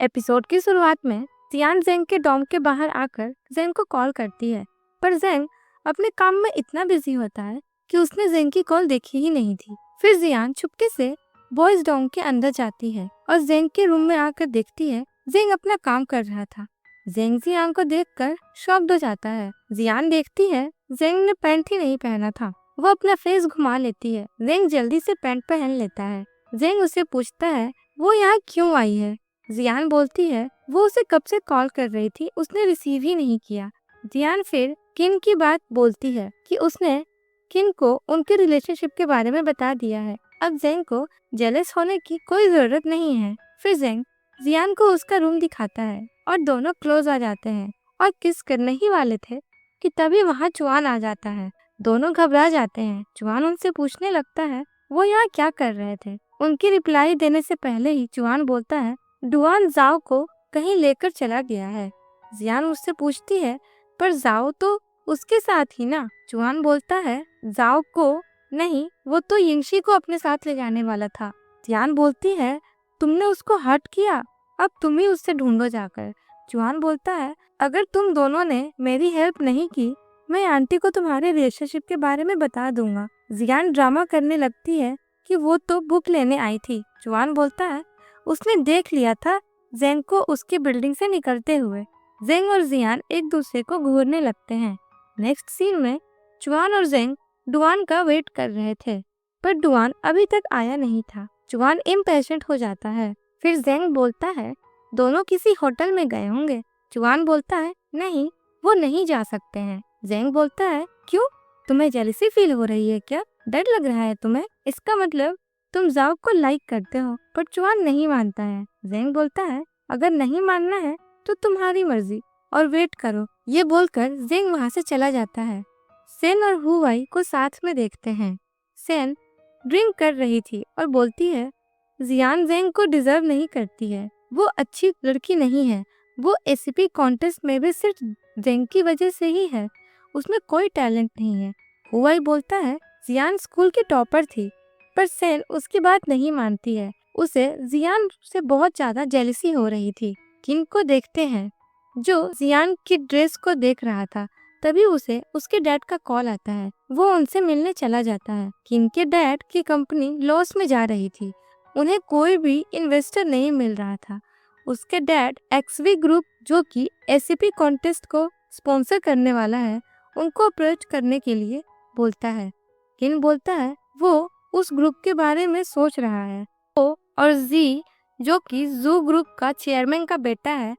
Episode की शुरुआत में जियान जेंग के डॉम के बाहर आकर जेंग को कॉल करती है, पर जेंग अपने काम में इतना बिजी होता है कि उसने जेंग की कॉल देखी ही नहीं थी। फिर जियान चुपके से बॉयज डॉम के अंदर जाती है और जेंग के रूम में आकर देखती है जेंग अपना काम कर रहा था। जेंग जियान को देखकर शॉक्ड हो जाता है। जियान देखती है जेंग ने पैंट ही नहीं पहना था। वो अपना फेस घुमा लेती है। जेंग जल्दी से पैंट पहन लेता है। जेंग उसे पूछता है वो यहाँ क्यों आई है। जियान बोलती है वो उसे कब से कॉल कर रही थी, उसने रिसीव ही नहीं किया। जियान फिर किन की बात बोलती है कि उसने किन को उनके रिलेशनशिप के बारे में बता दिया है। अब जेंग को जेलस होने की कोई जरूरत नहीं है। फिर जेंग जियान को उसका रूम दिखाता है और दोनों क्लोज आ जाते हैं और किस करने ही वाले थे कि तभी वहाँ चुआन आ जाता है। दोनों घबरा जाते हैं। चुआन उनसे पूछने लगता है वो यहाँ क्या कर रहे थे। उनकी रिप्लाई देने से पहले ही चुआन बोलता है डुआन जाओ को कहीं लेकर चला गया है। जियान उससे पूछती है पर जाओ तो उसके साथ ही ना। चुआन बोलता है जाओ को नहीं, वो तो यिंगशी को अपने साथ ले जाने वाला था। जियान बोलती है तुमने उसको हर्ट किया, अब तुम ही उससे ढूंढो जाकर। चुआन बोलता है अगर तुम दोनों ने मेरी हेल्प नहीं की, मैं आंटी को तुम्हारे रिलेशनशिप के बारे में बता दूंगा। जियान ड्रामा करने लगती है कि वो तो बुक लेने आई थी। चुआन बोलता है उसने देख लिया था जेंग को उसकी बिल्डिंग से निकलते हुए। जेंग और जियान एक दूसरे को घूरने लगते हैं। नेक्स्ट सीन में चुआन और जेंग डुआन का वेट कर रहे थे, पर डुआन अभी तक आया नहीं था। चुआन इम्पेशेंट हो जाता है। फिर जेंग बोलता है दोनों किसी होटल में गए होंगे। चुआन बोलता है नहीं, वो नहीं जा सकते हैं। जेंग बोलता है क्यों, तुम्हें जेलसी फील हो रही है क्या, डर लग रहा है तुम्हें, इसका मतलब तुम जाओ को लाइक करते हो। पर चुआन नहीं मानता है। जेंग बोलता है अगर नहीं मानना है तो तुम्हारी मर्जी और वेट करो। ये बोलकर जेंग वहाँ से चला जाता है। सेन और हुवाई को साथ में देखते हैं। सेन ड्रिंक कर रही थी और बोलती है जियान जेंग को डिजर्व नहीं करती है, वो अच्छी लड़की नहीं है। वो एसीपी कॉन्टेस्ट में भी सिर्फ जेंग की वजह से ही है, उसमें कोई टैलेंट नहीं है। हुवाई बोलता है जियान स्कूल की टॉपर थी, पर सेन उसकी बात नहीं मानती है। उसे जियान से बहुत ज्यादा जेलसी हो रही थी। किन को देखते हैं जो जियान की ड्रेस को देख रहा था। तभी उसे उसके डैड का कॉल आता है। वो उनसे मिलने चला जाता है। किन के डैड की कंपनी लॉस में जा रही थी, उन्हें कोई भी इन्वेस्टर नहीं मिल रहा था। उसके डैड एक्सवी ग्रुप जो कि एसीपी कॉन्टेस्ट को स्पॉन्सर करने वाला है, उनको अप्रोच करने के लिए बोलता है। किन बोलता है वो उस ग्रुप के बारे में सोच रहा है। वो और जी जो कि जू ग्रुप का चेयरमैन का बेटा है,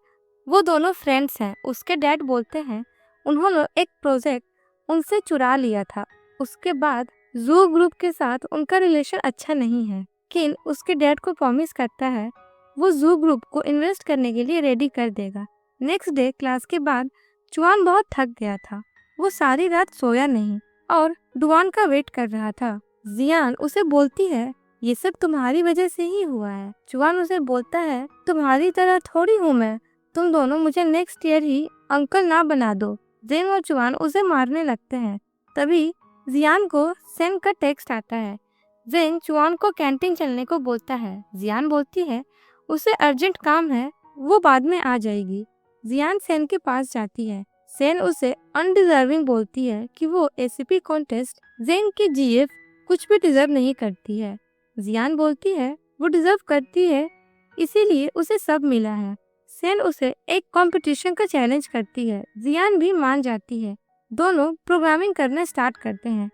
वो दोनों फ्रेंड्स हैं। उसके डैड बोलते हैं उन्होंने एक प्रोजेक्ट उनसे चुरा लिया था, उसके बाद जू ग्रुप के साथ उनका रिलेशन अच्छा नहीं है। किन उसके डैड को प्रॉमिस करता है वो जू ग्रुप को इन्वेस्ट करने के लिए रेडी कर देगा। नेक्स्ट डे क्लास के बाद चुआन बहुत थक गया था। वो सारी रात सोया नहीं और डुआन का वेट कर रहा था। जियान उसे बोलती है ये सब तुम्हारी वजह से ही हुआ है। चुआन उसे बोलता है तुम्हारी तरह थोड़ी हूँ मैं, तुम दोनों मुझे नेक्स्ट ईयर ही अंकल ना बना दो। जेंग और चुआन उसे मारने लगते हैं। तभी जियान को सेन का टेक्स्ट आता है। जेंग चुआन को कैंटीन चलने को बोलता है। जियान बोलती है उसे अर्जेंट काम है, वो बाद में आ जाएगी। जियान सेन के पास जाती है। सेन उसे अनडिजर्विंग बोलती है कि वो एसीपी कॉन्टेस्ट जेंग की जीएफ कुछ भी डिजर्व नहीं करती है। जियान बोलती है वो डिजर्व करती है, इसीलिए उसे सब मिला है। सेन उसे एक कंपटीशन का चैलेंज करती है। जियान भी मान जाती है। दोनों प्रोग्रामिंग करना स्टार्ट करते हैं,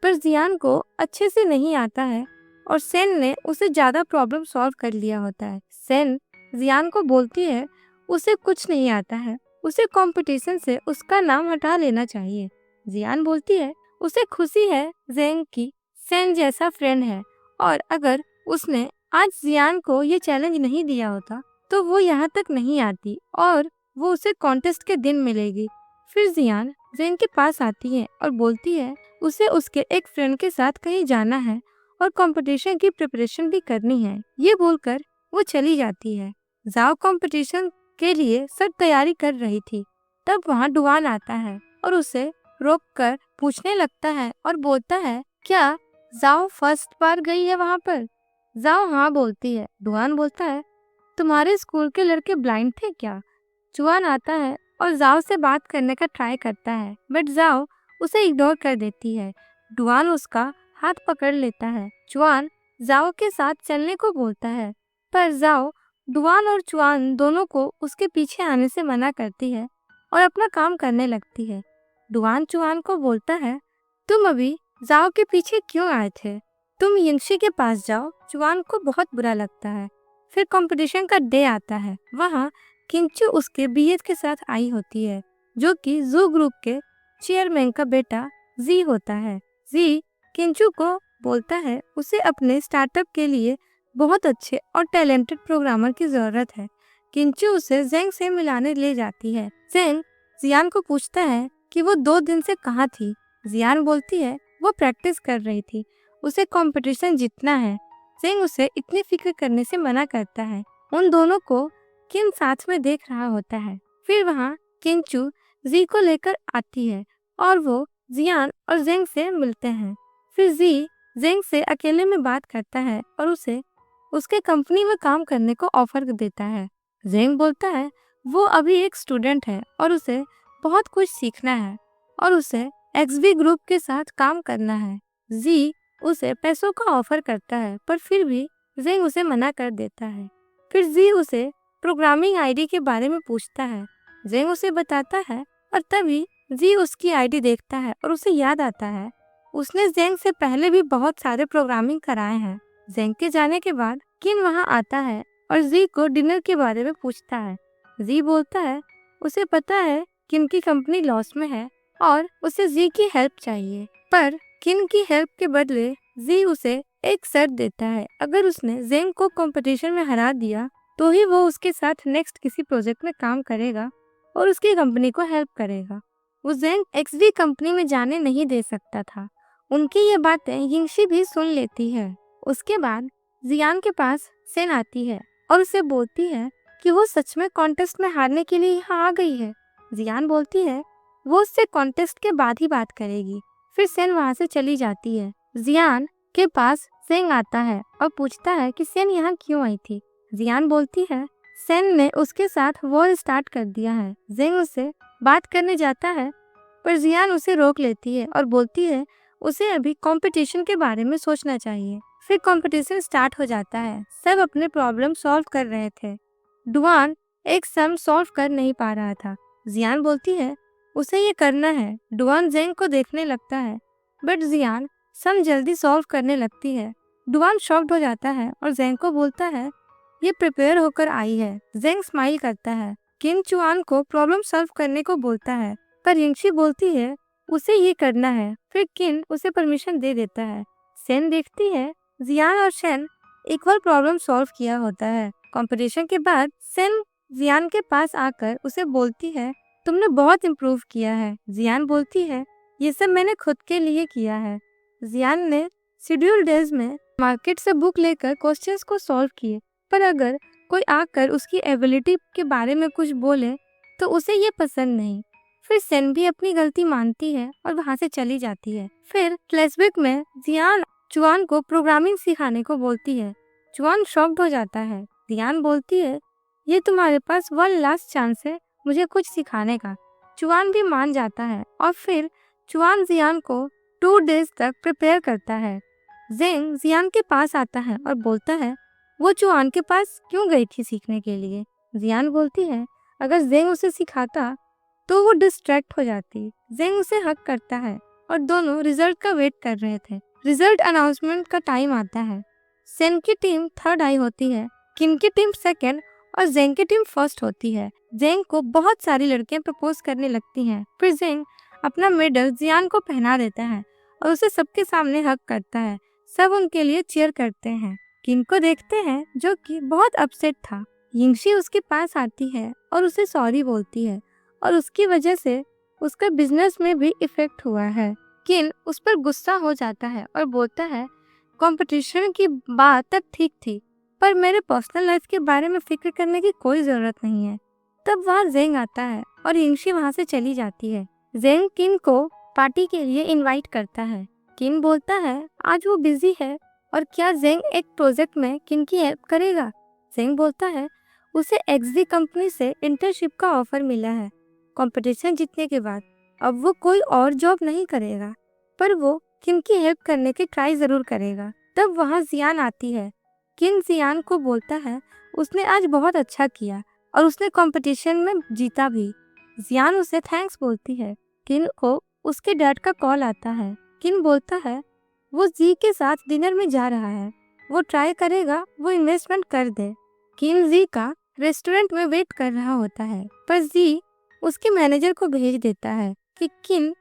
पर जियान को अच्छे से नहीं आता है और सेन ने उसे ज्यादा प्रॉब्लम सॉल्व कर लिया होता है। सेन जियान को बोलती है उसे कुछ नहीं आता है, उसे कंपटीशन से उसका नाम हटा लेना चाहिए। जियान बोलती है उसे खुशी है जेंग की सेन जैसा फ्रेंड है, और अगर उसने आज जियान को ये चैलेंज नहीं दिया होता तो वो यहाँ तक नहीं आती और वो उसे कॉन्टेस्ट के दिन मिलेगी। फिर जियान जेंग के पास आती है और बोलती है उसे उसके एक फ्रेंड के साथ कहीं जाना है और कंपटीशन की प्रिपरेशन भी करनी है। ये बोलकर वो चली जाती है। जाओ कंपटीशन के लिए सब तैयारी कर रही थी। तब वहाँ डुआन आता है और उसे रोककर पूछने लगता है और बोलता है क्या जाओ फर्स्ट बार गई है वहाँ पर। जाओ हाँ बोलती है। डुआन बोलता है तुम्हारे स्कूल के लड़के ब्लाइंड थे क्या? जुआन आता है और जाओ से बात करने का ट्राई करता है, बट जाओ उसे इग्नोर कर देती है। डुआन उसका हाथ पकड़ लेता है। जुआन जाओ के साथ चलने को बोलता है, पर जाओ डुआन और जुआन दोनों को उसके पीछे आने से मना करती है और अपना काम करने लगती है। डुआन जुआन को बोलता है, तुम अभी जाओ के पीछे क्यों आए थे? तुम यिंगशी के पास जाओ। जुआन को बहुत बुरा लगता है। फिर कंपटीशन का डे आता है। वहाँ किंचू उसके बीएड के साथ आई होती है, जो कि जू ग्रुप के चेयरमैन का बेटा जी होता है। जी किंचू को बोलता है उसे अपने स्टार्टअप के लिए बहुत अच्छे और टैलेंटेड प्रोग्रामर की जरूरत है। किंचू उसे जेंग से मिलाने ले जाती है। जेंग जियान को पूछता है कि वो 2 दिन से कहाँ थी। जियान बोलती है वो प्रैक्टिस कर रही थी, उसे कंपटीशन जीतना है। जेंग उसे इतनी फिक्र करने से मना करता है। उन दोनों को किन साथ में देख रहा होता है। फिर वहाँ किंचू जी को लेकर आती है और वो जियान और जेंग से मिलते हैं। फिर जी जेंग से अकेले में बात करता है और उसे उसके कंपनी में काम करने को ऑफर देता है। जेंग बोलता है वो अभी एक स्टूडेंट है और उसे बहुत कुछ सीखना है और उसे एक्सवी ग्रुप के साथ काम करना है। जी उसे पैसों का ऑफर करता है, पर फिर भी जेंग उसे मना कर देता है। फिर जी उसे प्रोग्रामिंग आईडी के बारे में पूछता है। जेंग उसे बताता है और तभी जी उसकी आईडी देखता है और उसे याद आता है उसने जेंग से पहले भी बहुत सारे प्रोग्रामिंग कराए हैं। जेंग के जाने के बाद किन वहां आता है और जी को डिनर के बारे में पूछता है। जी बोलता है उसे पता है किन की कंपनी लॉस में है और उसे जी की हेल्प चाहिए, पर किन की हेल्प के बदले जी उसे एक शर्त देता है। अगर उसने जेंग को कंपटीशन में हरा दिया तो ही वो उसके साथ नेक्स्ट किसी प्रोजेक्ट में काम करेगा और उसकी कंपनी को हेल्प करेगा। वो जेंग एक्सवी कंपनी में जाने नहीं दे सकता था। उनकी ये बातें यिंगशी भी सुन लेती है। उसके बाद जियान के पास सेन आती है और उसे बोलती है कि वो सच में कॉन्टेस्ट में हारने के लिए यहाँ आ गई है। जियान बोलती है वो उससे कॉन्टेस्ट के बाद ही बात करेगी। फिर सेन वहाँ से चली जाती है। जियान के पास सेंग आता है और पूछता है कि सेन यहाँ क्यों आई थी। जियान बोलती है सेन ने उसके साथ वॉर स्टार्ट कर दिया है। जेंग उससे बात करने जाता है, पर जियान उसे रोक लेती है और बोलती है उसे अभी कंपटीशन के बारे में सोचना चाहिए। फिर कंपटीशन स्टार्ट हो जाता है। सब अपने प्रॉब्लम सॉल्व कर रहे थे। डुआन एक सम सॉल्व कर नहीं पा रहा था। जियान बोलती है उसे ये करना है। डुआन जेंग को देखने लगता है, बट जियान सम जल्दी सॉल्व करने लगती है। डुआन शॉक्ड हो जाता है और जेंग को बोलता है ये प्रिपेयर होकर आई है। जेंग स्माइल करता है। किन चुआन को प्रॉब्लम सॉल्व करने को बोलता है, पर यिंगशी बोलती है उसे ये करना है। फिर किन उसे परमिशन दे देता है। सेन देखती है जियान और शेन इक्वल प्रॉब्लम सॉल्व किया होता है। कंपटीशन के बाद सेन जियान के पास आकर उसे बोलती है तुमने बहुत इम्प्रूव किया है। जियान बोलती है ये सब मैंने खुद के लिए किया है। जियान ने शेड्यूल डेज में मार्केट से बुक लेकर क्वेश्चंस को सॉल्व किए, पर अगर कोई आकर उसकी एबिलिटी के बारे में कुछ बोले तो उसे ये पसंद नहीं। फिर सेन भी अपनी गलती मानती है और वहाँ से चली जाती है। फिर फ्लैशबैक में जियान जुआन को प्रोग्रामिंग सिखाने को बोलती है। जुआन शॉक्ड हो जाता है। जियान बोलती है ये तुम्हारे पास वन लास्ट चांस है मुझे कुछ सिखाने का। जुआन भी मान जाता है और फिर जुआन जियान को 2 डेज तक प्रिपेयर करता है। जेंग जियान के पास आता है और बोलता है वो जुआन के पास क्यों गई थी सीखने के लिए। जियान बोलती है अगर जेंग उसे सिखाता तो वो डिस्ट्रैक्ट हो जाती। जेंग उसे हक करता है और दोनों रिजल्ट का वेट कर रहे थे। रिजल्ट अनाउंसमेंट का टाइम आता है। सेन की टीम थर्ड आई होती है, किन की टीम सेकंड और जेंग की टीम फर्स्ट होती है। जेंग को बहुत सारी लड़कियां प्रपोज करने लगती हैं। फिर जेंग अपना मेडल जियान को पहना देता है और उसे सबके सामने हक करता है। सब उनके लिए चीयर करते हैं। किन को देखते हैं जो कि बहुत अपसेट था। यिंगशी उसके पास आती है और उसे सॉरी बोलती है और उसकी वजह से उसका बिजनेस में भी इफेक्ट हुआ है। किन उस पर गुस्सा हो जाता है और बोलता है कंपटीशन की बात तक ठीक थी, पर मेरे पर्सनल लाइफ के बारे में फिक्र करने की कोई जरूरत नहीं है। तब वहाँ जेंग आता है और यिंगशी वहाँ से चली जाती है। जेंग किन को पार्टी के लिए इनवाइट करता है। किन बोलता है आज वो बिजी है और क्या जेंग एक प्रोजेक्ट में किन की हेल्प करेगा। जेंग बोलता है उसे एक्सजी कंपनी से इंटर्नशिप का ऑफर मिला है। कंपटीशन जीतने के बाद अब वो कोई और जॉब नहीं करेगा, पर वो किम की हेल्प करने की ट्राई जरूर करेगा। तब वहाँ जियान आती है। किम जियान को बोलता है उसने आज बहुत अच्छा किया और उसने कंपटीशन में जीता भी। जियान उसे थैंक्स बोलती है। किम को उसके डैड का कॉल आता है। किम बोलता है वो जी के साथ डिनर में जा रहा है, वो ट्राई करेगा वो इन्वेस्टमेंट कर दे। किम जी का रेस्टोरेंट में वेट कर रहा होता है, पर जी उसके मैनेजर को भेज देता है कि किम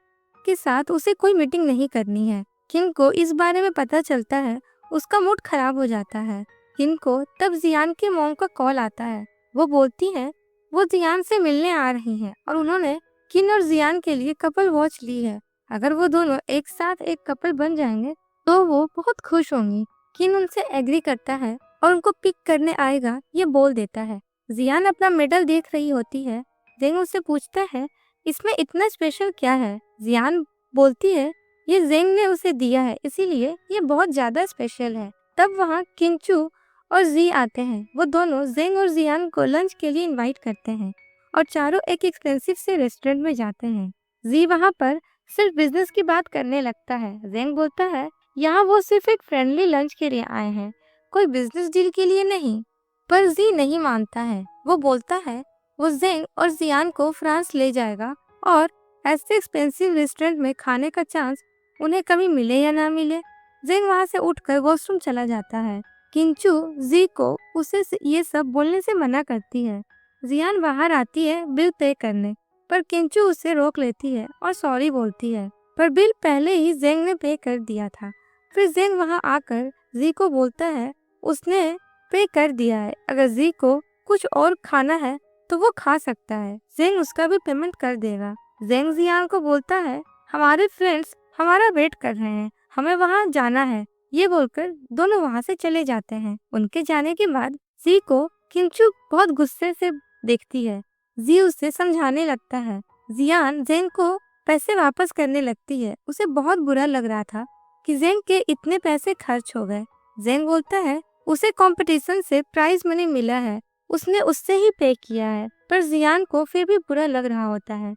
के साथ उसे कोई मीटिंग नहीं करनी है। किम को इस बारे में पता चलता है, उसका मूड खराब हो जाता है। किम को तब जियान के मॉम का कॉल आता है। वो बोलती है वो जियान से मिलने आ रही हैं और उन्होंने किम और जियान के लिए कपल वॉच ली है। अगर वो दोनों एक साथ एक कपल बन जाएंगे तो वो बहुत खुश होंगी। किम उनसे एग्री करता है और उनको पिक करने आएगा ये बोल देता है। जियान अपना मेडल देख रही होती है। जेंग उससे पूछता है इसमें इतना स्पेशल क्या है। जियान बोलती है ये जेंग ने उसे दिया है, इसीलिए ये बहुत ज्यादा स्पेशल है। तब वहाँ किंचू और जी आते हैं। वो दोनों जेंग और जियान को लंच के लिए इनवाइट करते हैं और चारों एक एक्सपेंसिव से रेस्टोरेंट में जाते हैं। जी वहाँ पर सिर्फ बिजनेस की बात करने लगता है। जेंग बोलता है यहाँ वो सिर्फ एक फ्रेंडली लंच के लिए आए हैं, कोई बिजनेस डील के लिए नहीं। पर जी नहीं मानता है। वो बोलता है वो जेंग और जियान को फ्रांस ले जाएगा और ऐसे एक्सपेंसिव रेस्टोरेंट में खाने का चांस उन्हें कभी मिले या ना मिले। जेंग वहाँ से उठकर वॉशरूम चला जाता है। किंचू जी को उसे ये सब बोलने से मना करती है। जियान बाहर आती है बिल पे करने, पर किंचू उसे रोक लेती है और सॉरी बोलती है, पर बिल पहले ही जेंग ने पे कर दिया था। फिर जेंग वहाँ आकर जी को बोलता है उसने पे कर दिया है, अगर जी को कुछ और खाना है तो वो खा सकता है, जेंग उसका भी पेमेंट कर देगा। जेंग जियान को बोलता है हमारे फ्रेंड्स हमारा वेट कर रहे हैं, हमें वहाँ जाना है। ये बोलकर दोनों वहाँ से चले जाते हैं। उनके जाने के बाद जी को किंचू बहुत गुस्से से देखती है। जी उसे समझाने लगता है। जियान जेंग को पैसे वापस करने लगती है। उसे बहुत बुरा लग रहा था कि जेंग के इतने पैसे खर्च हो गए। जेंग बोलता है उसे कंपटीशन से प्राइज मनी मिला है, उसने उससे ही पे किया है, पर जियान को फिर भी बुरा लग रहा होता है।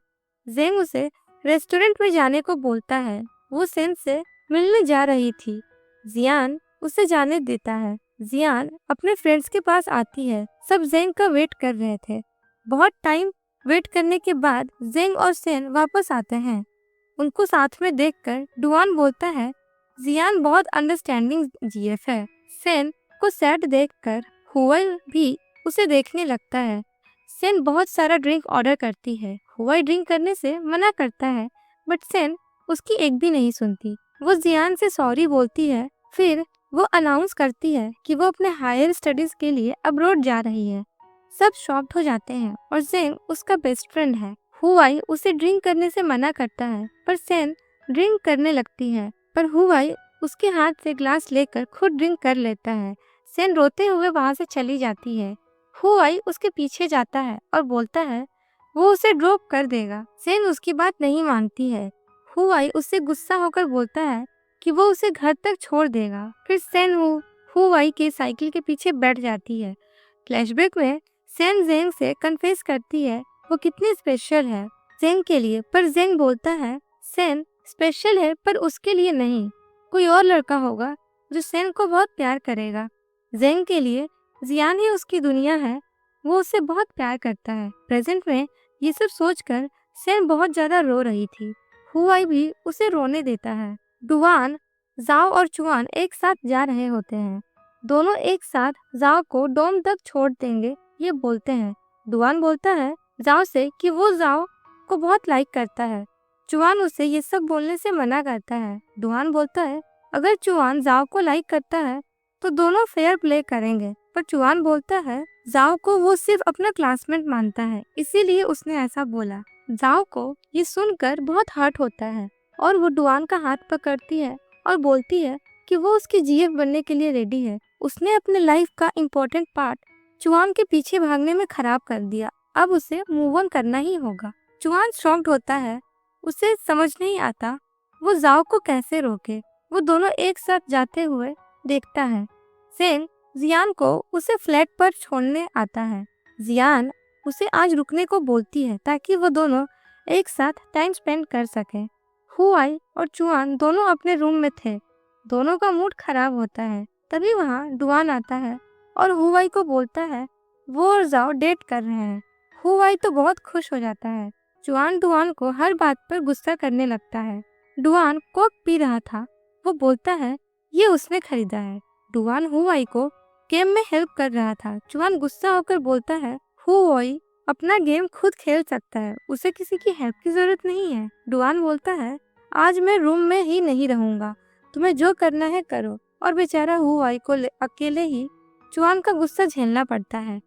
जेंग उसे रेस्टोरेंट में जाने को बोलता है। वो सेन से मिलने जा रही थी। जियान उसे जाने देता है। जियान अपने फ्रेंड्स के पास आती है। सब जेंग का वेट कर रहे थे। बहुत टाइम वेट करने के बाद जेंग और सेन वापस आते हैं। उनको साथ में देखकर डुआन बोलता है जियान बहुत अंडरस्टैंडिंग जीएफ है। सेन को सैड देखकर हुआई भी उसे देखने लगता है। सेन बहुत सारा ड्रिंक ऑर्डर करती है। हुआई ड्रिंक करने से मना करता है, बट सेन उसकी एक भी नहीं सुनती। वो जियान से सॉरी बोलती है। फिर वो अनाउंस करती है कि वो अपने हायर स्टडीज के लिए अब्रॉड जा रही है। सब शॉक्ड हो जाते हैं और जेंग उसका बेस्ट फ्रेंड है। हुआई उसे ड्रिंक करने से मना करता है, पर सेन ड्रिंक करने लगती है, पर हुआई उसके हाथ से ग्लास लेकर खुद ड्रिंक कर लेता है। सेन रोते हुए वहाँ से चली जाती है। हुआई उसके पीछे जाता है और बोलता है वो उसे ड्रॉप कर देगा। सेन उसकी बात नहीं मानती है। हुआई उससे गुस्सा होकर बोलता है कि वो उसे घर तक छोड़ देगा। फिर सेन हुआई के साइकिल के पीछे बैठ जाती है। फ्लैशबैक में सेन जेंग से कन्फेस करती है वो कितनी स्पेशल है जेंग के लिए, पर जेंग बोलता है सेन स्पेशल है पर उसके लिए नहीं, कोई और लड़का होगा जो सेन को बहुत प्यार करेगा। जेंग के लिए जियान ही उसकी दुनिया है, वो उसे बहुत प्यार करता है। प्रेजेंट में ये सब सोचकर सेन बहुत ज्यादा रो रही थी। हुआई भी उसे रोने देता है। डुआन, जाओ और चुआन एक साथ जा रहे होते हैं। दोनों एक साथ जाओ को डोम तक छोड़ देंगे ये बोलते हैं। डुआन बोलता है जाओ से कि वो जाओ को बहुत लाइक करता है। चुआन उसे ये सब बोलने से मना करता है। डुआन बोलता है अगर चुआन जाओ को लाइक करता है तो दोनों फेयर प्ले करेंगे, पर चुआन बोलता है जाओ को वो सिर्फ अपना क्लासमेट मानता है, इसीलिए उसने ऐसा बोला। जाओ को ये सुनकर बहुत हर्ट होता है और वो डुआन का हाथ पकड़ती है और बोलती है कि वो उसकी जीएफ बनने के लिए रेडी है। उसने अपने लाइफ का इम्पोर्टेंट पार्ट चुआन के पीछे भागने में खराब कर दिया, अब उसे मूव ऑन करना ही होगा। चुआन शॉक्ड होता है, उसे समझ नहीं आता वो जाओ को कैसे रोके। वो दोनों एक साथ जाते हुए देखता है। सेन जियान को उसे फ्लैट पर छोड़ने आता है। जियान उसे आज रुकने को बोलती है ताकि वो दोनों एक साथ टाइम स्पेंड कर सकें। हुआई और चुआन दोनों अपने रूम में थे। दोनों का मूड खराब होता है। तभी वहाँ डुआन आता है और हुआई को बोलता है वो और जाओ डेट कर रहे हैं। हुआई तो बहुत खुश हो जाता है। चुआन डुआन को हर बात पर गुस्सा करने लगता है। डुआन कोक पी रहा था। वो बोलता है ये उसने खरीदा है। डुआन हुआई को गेम में हेल्प कर रहा था। चुआन गुस्सा होकर बोलता है हुआई अपना गेम खुद खेल सकता है, उसे किसी की हेल्प की जरूरत नहीं है। डुआन बोलता है आज मैं रूम में ही नहीं रहूंगा, तुम्हें जो करना है करो। और बेचारा हुआई को अकेले ही चुआन का गुस्सा झेलना पड़ता है।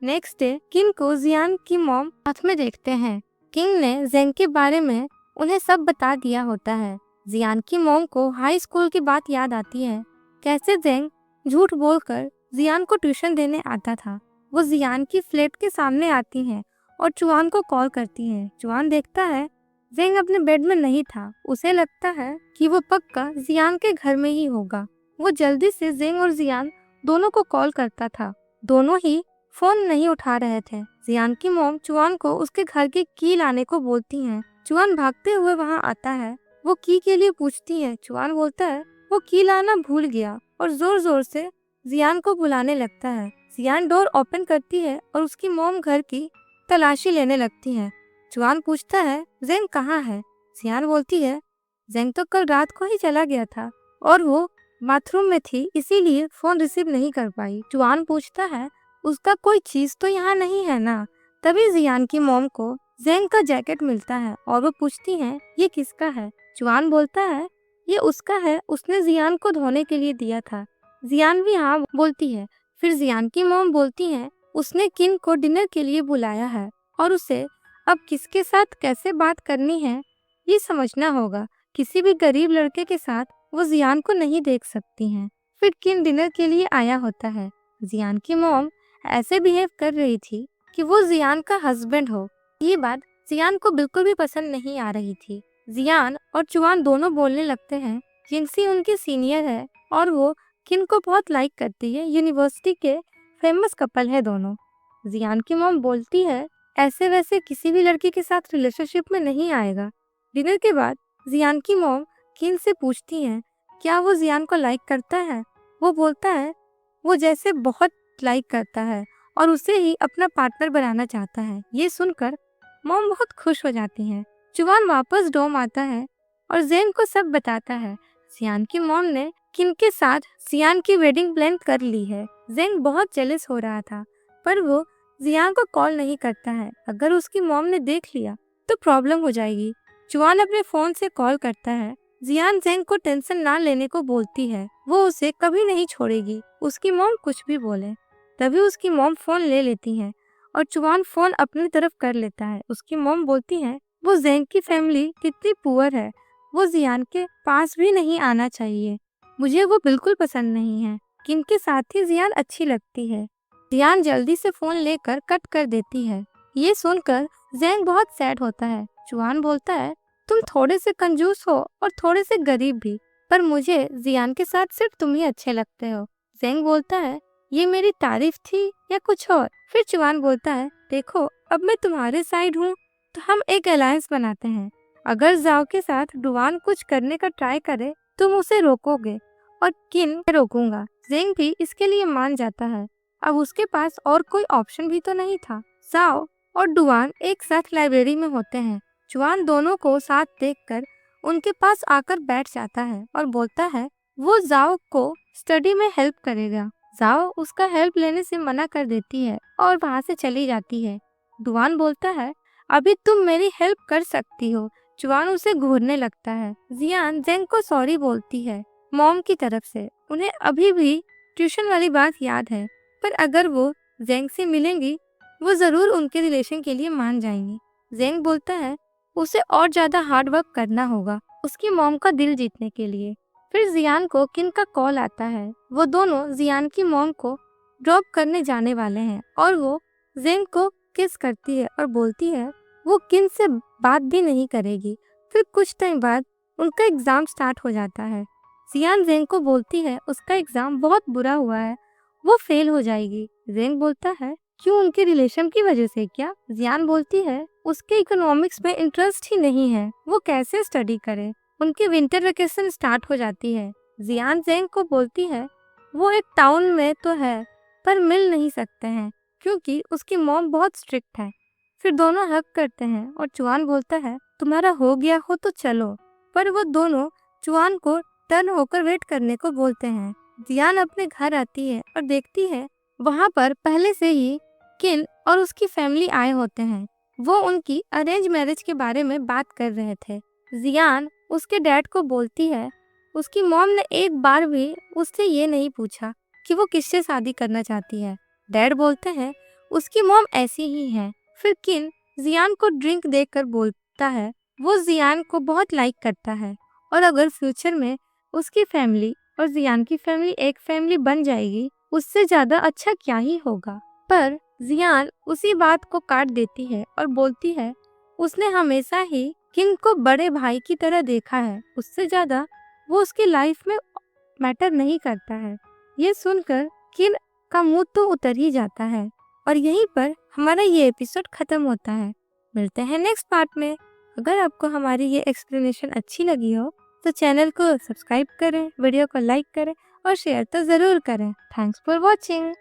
नेक्स्ट डे किन को जियान की मॉम हाथ में देखते हैं। किंग ने जेंग के बारे में उन्हें सब बता दिया होता है। जियान की मॉम को हाई स्कूल की बात याद आती है, कैसे जेंग झूठ बोलकर जियान को ट्यूशन देने आता था। वो जियान की फ्लैट के सामने आती हैं और चुआन को कॉल करती हैं। चुआन देखता है जेंग अपने बेड में नहीं था। उसे लगता है कि वो पक्का जियान के घर में ही होगा। वो जल्दी से जेंग और जियान दोनों को कॉल करता था। दोनों ही फोन नहीं उठा रहे थे। जियान की मॉम चुआन को उसके घर की की लाने को बोलती हैं। चुआन भागते हुए वहाँ आता है। वो की के लिए पूछती है। चुआन बोलता है वो की लाना भूल गया और जोर जोर से जियान को बुलाने लगता है। जियान डोर ओपन करती है और उसकी मॉम घर की तलाशी लेने लगती है। चुआन पूछता है जेंग कहाँ है। जियान बोलती है जेंग तो कल रात को ही चला गया था और वो बाथरूम में थी, इसीलिए फोन रिसीव नहीं कर पाई। चुआन पूछता है उसका कोई चीज तो यहाँ नहीं है ना। तभी जियान की मॉम को जेंग का जैकेट मिलता है और वो पूछती है ये किसका है। चुआन बोलता है ये उसका है, उसने जियान को धोने के लिए दिया था। जियान भी हाँ बोलती है। फिर जियान की मॉम बोलती है उसने किन को डिनर के लिए बुलाया है और उसे अब किसके साथ कैसे बात करनी है ये समझना होगा। किसी भी गरीब लड़के के साथ वो जियान को नहीं देख सकती हैं। फिर किन डिनर के लिए आया होता है। जियान की मॉम ऐसे बिहेव कर रही थी कि वो जियान का हस्बैंड हो। ये बात जियान को बिल्कुल भी पसंद नहीं आ रही थी। जियान और चुआन दोनों बोलने लगते हैं किंगसी उनकी सीनियर है और वो किन को बहुत लाइक करती है। यूनिवर्सिटी के फेमस कपल है दोनों। जियान की मॉम बोलती है ऐसे वैसे किसी भी लड़की के साथ रिलेशनशिप में नहीं आएगा। डिनर के बाद जियान की मॉम किन से पूछती है क्या वो जियान को लाइक करता है। वो बोलता है वो जैसे बहुत लाइक करता है और उसे ही अपना पार्टनर बनाना चाहता है। ये सुनकर मॉम बहुत खुश हो जाती हैं। चुआन वापस डोम आता है और जेंग को सब बताता है। जियान की मॉम ने किन के साथ जियान की वेडिंग प्लान कर ली है। जेंग बहुत जेलस हो रहा था पर वो जियान को कॉल नहीं करता है। अगर उसकी मॉम ने देख लिया तो प्रॉब्लम हो जाएगी। चुआन अपने फोन से कॉल करता है। जियान जेंग को टेंशन ना लेने को बोलती है, वो उसे कभी नहीं छोड़ेगी, उसकी मॉम कुछ भी बोले। तभी उसकी मॉम फोन ले लेती है और चुआन फोन अपनी तरफ कर लेता है। उसकी मॉम बोलती है वो जेंग की फैमिली कितनी पुअर है, वो जियान के पास भी नहीं आना चाहिए, मुझे वो बिल्कुल पसंद नहीं है। किन के साथ ही जियान अच्छी लगती है। जियान जल्दी से फोन लेकर कट कर देती है। ये सुनकर जेंग बहुत सैड होता है। चुआन बोलता है तुम थोड़े से कंजूस हो और थोड़े से गरीब भी, पर मुझे जियान के साथ सिर्फ तुम ही अच्छे लगते हो। जेंग बोलता है ये मेरी तारीफ थी या कुछ और। फिर चुआन बोलता है देखो अब मैं तुम्हारे साइड हूँ तो हम एक अलायंस बनाते हैं। अगर जाओ के साथ डुआन कुछ करने का ट्राई करे तुम उसे रोकोगे और किन रोकूंगा। जेंग भी इसके लिए मान जाता है। अब उसके पास और कोई ऑप्शन भी तो नहीं था। जाओ और डुआन एक साथ लाइब्रेरी में होते हैं। चुआन दोनों को साथ देखकर उनके पास आकर बैठ जाता है और बोलता है वो जाओ को स्टडी में हेल्प करेगा। जाओ उसका हेल्प लेने से मना कर देती है और वहाँ से चली जाती है। डुआन बोलता है अभी तुम मेरी हेल्प कर सकती हो। चुआन उसे घूरने लगता है। जियान जेंग को सॉरी बोलती है मॉम की तरफ से। उन्हें अभी भी ट्यूशन वाली बात याद है, पर अगर वो जेंग से मिलेंगी वो जरूर उनके रिलेशन के लिए मान जाएंगी। जेंग बोलता है उसे और ज्यादा हार्ड वर्क करना होगा उसकी मॉम का दिल जीतने के लिए। फिर जियान को किन का कॉल आता है। वो दोनों जियान की मॉम को ड्रॉप करने जाने वाले हैं और वो जेंग को किस करती है और बोलती है वो किन से बात भी नहीं करेगी। फिर कुछ टाइम बाद उनका एग्जाम स्टार्ट हो जाता है। जियान जेंग को बोलती है उसका एग्जाम बहुत बुरा हुआ है, वो फेल हो जाएगी। जेंग बोलता है क्यों, उनके रिलेशन की वजह से क्या? जियान बोलती है उसके इकोनॉमिक्स में इंटरेस्ट ही नहीं है, वो कैसे स्टडी करे। उनकी विंटर वेकेशन स्टार्ट हो जाती है। जियान जेंग को बोलती है वो एक टाउन में तो है पर मिल नहीं सकते हैं क्योंकि उसकी मॉम बहुत स्ट्रिक्ट है। फिर दोनों हग करते हैं और चुआन बोलता है तुम्हारा हो गया हो तो चलो, पर वो दोनों चुआन को टर्न होकर वेट करने को बोलते हैं। जियान अपने घर आती है और देखती है वहाँ पर पहले से ही किन और उसकी फैमिली आए होते हैं। वो उनकी अरेंज मैरिज के बारे में बात कर रहे थे। जियान उसके डैड को बोलती है उसकी मॉम ने एक बार भी उससे ये नहीं पूछा कि वो किससे शादी करना चाहती है। डैड बोलते हैं उसकी मॉम ऐसी ही है। फिर किन जियान को ड्रिंक देकर बोलता है वो जियान को बहुत लाइक करता है और अगर फ्यूचर में उसकी फैमिली और जियान की फैमिली एक फैमिली बन जाएगी उससे ज्यादा अच्छा क्या ही होगा। पर जियान उसी बात को काट देती है और बोलती है उसने हमेशा ही किन को बड़े भाई की तरह देखा है, उससे ज्यादा वो उसकी लाइफ में मैटर नहीं करता है। ये सुनकर किन का मूड तो उतर ही जाता है और यहीं पर हमारा ये एपिसोड खत्म होता है। मिलते हैं नेक्स्ट पार्ट में। अगर आपको हमारी ये एक्सप्लेनेशन अच्छी लगी हो तो चैनल को सब्सक्राइब करें, वीडियो को लाइक करें और शेयर तो ज़रूर करें। Thanks for watching.